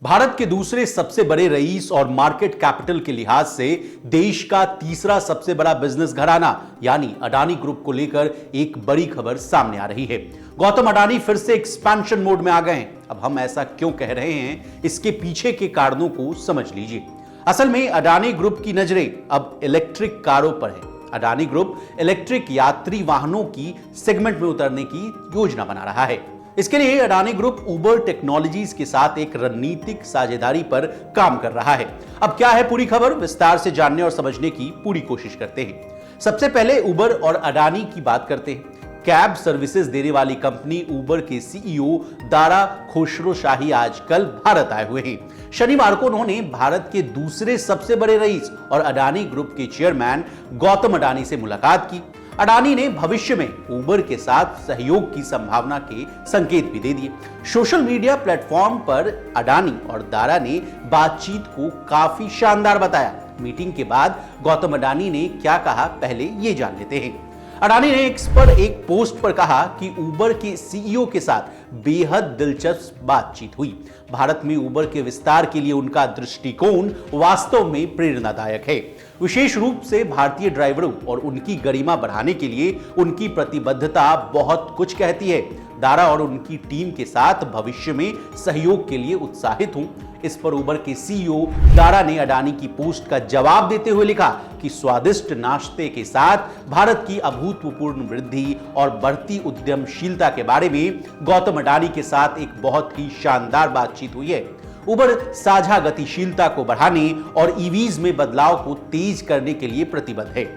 भारत के दूसरे सबसे बड़े रईस और मार्केट कैपिटल के लिहाज से देश का तीसरा सबसे बड़ा बिजनेस घराना यानी अडानी ग्रुप को लेकर एक बड़ी खबर सामने आ रही है। गौतम अडानी फिर से एक्सपेंशन मोड में आ गए हैं। अब हम ऐसा क्यों कह रहे हैं, इसके पीछे के कारणों को समझ लीजिए। असल में अडानी ग्रुप की नजरें अब इलेक्ट्रिक कारों पर है। अडानी ग्रुप इलेक्ट्रिक यात्री वाहनों की सेगमेंट में उतरने की योजना बना रहा है। इसके लिए अडानी ग्रुप उबर टेक्नोलॉजीज के साथ एक रणनीतिक साझेदारी पर काम कर रहा है। अब क्या है पूरी खबर, विस्तार से जानने और समझने की पूरी कोशिश करते हैं। सबसे पहले उबर और अडानी की बात करते हैं। कैब सर्विसेज देने वाली कंपनी उबर के सीईओ दारा खुसरोशाही आजकल भारत आए हुए हैं। शनिवार को उन्होंने भारत के दूसरे सबसे बड़े रईस और अडानी ग्रुप के चेयरमैन गौतम अडानी से मुलाकात की। अडानी ने भविष्य में उबर के साथ सहयोग की संभावना के संकेत भी दे दिए। सोशल मीडिया प्लेटफॉर्म पर अडानी और दारा ने बातचीत को काफी शानदार बताया। मीटिंग के बाद गौतम अडानी ने क्या कहा, पहले ये जान लेते हैं। अडानी ने एक्स पर एक पोस्ट पर कहा कि उबर के सीईओ के साथ बेहद दिलचस्प बातचीत हुई। भारत में उबर के विस्तार के लिए उनका दृष्टिकोण वास्तव में प्रेरणादायक है। विशेष रूप से भारतीय ड्राइवरों और उनकी गरिमा बढ़ाने के लिए उनकी प्रतिबद्धता बहुत कुछ कहती है। दारा और उनकी टीम के साथ भविष्य में सहयोग के लिए उत्साहित हूं। इस पर उबर के सीईओ दारा ने अडानी की पोस्ट का जवाब देते हुए लिखा कि स्वादिष्ट नाश्ते के साथ भारत की अभूतपूर्व वृद्धि और बढ़ती उद्यमशीलता के बारे में गौतम अडानी के साथ एक बहुत ही शानदार बातचीत हुई है। उबर साझा गतिशीलता को बढ़ाने और ईवीज में बदलाव को तेज करने के लिए प्रतिबद्ध है।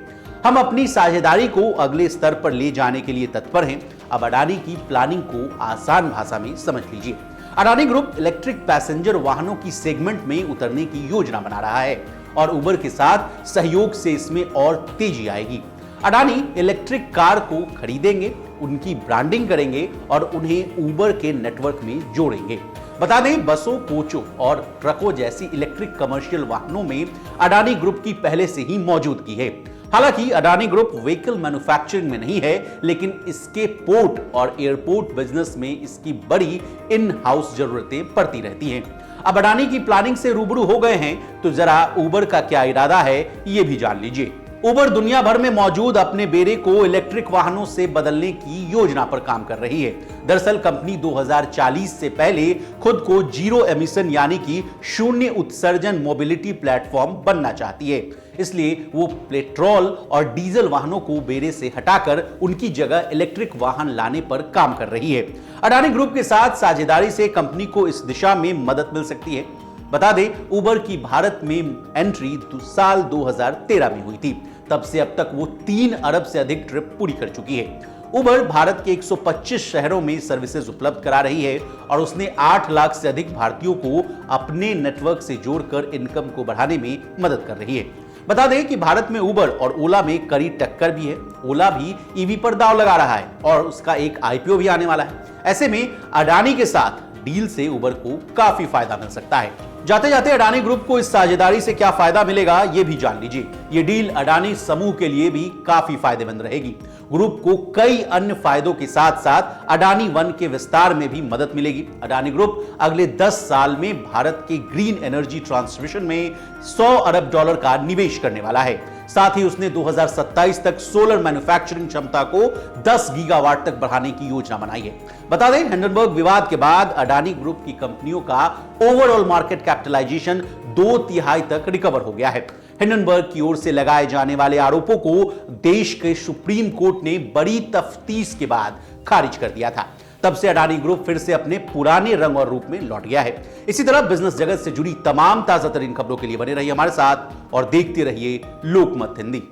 हम अपनी साझेदारी को अगले स्तर पर ले जाने के लिए तत्पर हैं। अब अडानी की प्लानिंग को आसान भाषा में समझ लीजिए। अडानी ग्रुप इलेक्ट्रिक पैसेंजर वाहनों की सेगमेंट में उतरने की योजना बना रहा है और उबर के साथ सहयोग से इसमें और तेजी आएगी। अडानी इलेक्ट्रिक कार को खरीदेंगे, उनकी ब्रांडिंग करेंगे और उन्हें उबर के नेटवर्क में जोड़ेंगे। बता दें, बसों, कोचों और ट्रकों जैसी इलेक्ट्रिक कमर्शियल वाहनों में अडानी ग्रुप की पहले से ही मौजूदगी है। हालांकि अडानी ग्रुप व्हीकल मैन्युफैक्चरिंग में नहीं है, लेकिन इसके पोर्ट और एयरपोर्ट बिजनेस में इसकी बड़ी इन हाउस जरूरतें पड़ती रहती हैं। अब अडानी की प्लानिंग से रूबरू हो गए हैं तो जरा उबर का क्या इरादा है ये भी जान लीजिए। उबर दुनिया भर में मौजूद अपने बेड़े को इलेक्ट्रिक वाहनों से बदलने की योजना पर काम कर रही है। दरअसल कंपनी 2040 से पहले खुद को जीरो एमिशन यानी कि शून्य उत्सर्जन मोबिलिटी प्लेटफॉर्म बनना चाहती है। इसलिए वो पेट्रोल और डीजल वाहनों को बेड़े से हटाकर उनकी जगह इलेक्ट्रिक वाहन लाने पर काम कर रही है। अडानी ग्रुप के साथ साझेदारी से कंपनी को इस दिशा में मदद मिल सकती है। बता दें, उबर की भारत में एंट्री साल 2013 में हुई थी। तब से अब तक वो 3 अरब से अधिक ट्रिप पूरी कर चुकी है। उबर भारत के 125 शहरों में सर्विसेज उपलब्ध करा रही है और उसने 8 लाख से अधिक भारतीयों को अपने नेटवर्क से जोड़कर इनकम को बढ़ाने में मदद कर रही है। बता दें कि भारत में उबर और ओला में कड़ी टक्कर भी है। ओला भी ईवी पर दांव लगा रहा है और उसका एक आईपीओ भी आने वाला है। ऐसे में अडानी के साथ डील से उबर को काफी फायदा मिल सकता है। जाते जाते अडानी ग्रुप को इस साझेदारी से क्या फायदा मिलेगा ये भी जान लीजिए। ये डील अडानी समूह के लिए भी काफी फायदेमंद रहेगी। ग्रुप को कई अन्य फायदों के साथ साथ अडानी वन के विस्तार में भी मदद मिलेगी। अडानी ग्रुप अगले 10 साल में भारत के ग्रीन एनर्जी ट्रांसमिशन में $100 अरब का निवेश करने वाला है। साथ ही उसने 2027 तक सोलर मैन्युफैक्चरिंग क्षमता को 10 गीगावाट तक बढ़ाने की योजना बनाई है। बता दें, हिंडनबर्ग विवाद के बाद अडानी ग्रुप की कंपनियों का ओवरऑल मार्केट कैपिटलाइजेशन 2/3 तक रिकवर हो गया है। हिंडनबर्ग की ओर से लगाए जाने वाले आरोपों को देश के सुप्रीम कोर्ट ने बड़ी तफ्तीश के बाद खारिज कर दिया था। तब से अडानी ग्रुप फिर से अपने पुराने रंग और रूप में लौट गया है। इसी तरह बिजनेस जगत से जुड़ी तमाम ताजा तरीन खबरों के लिए बने रहिए हमारे साथ और देखते रहिए लोकमत हिंदी।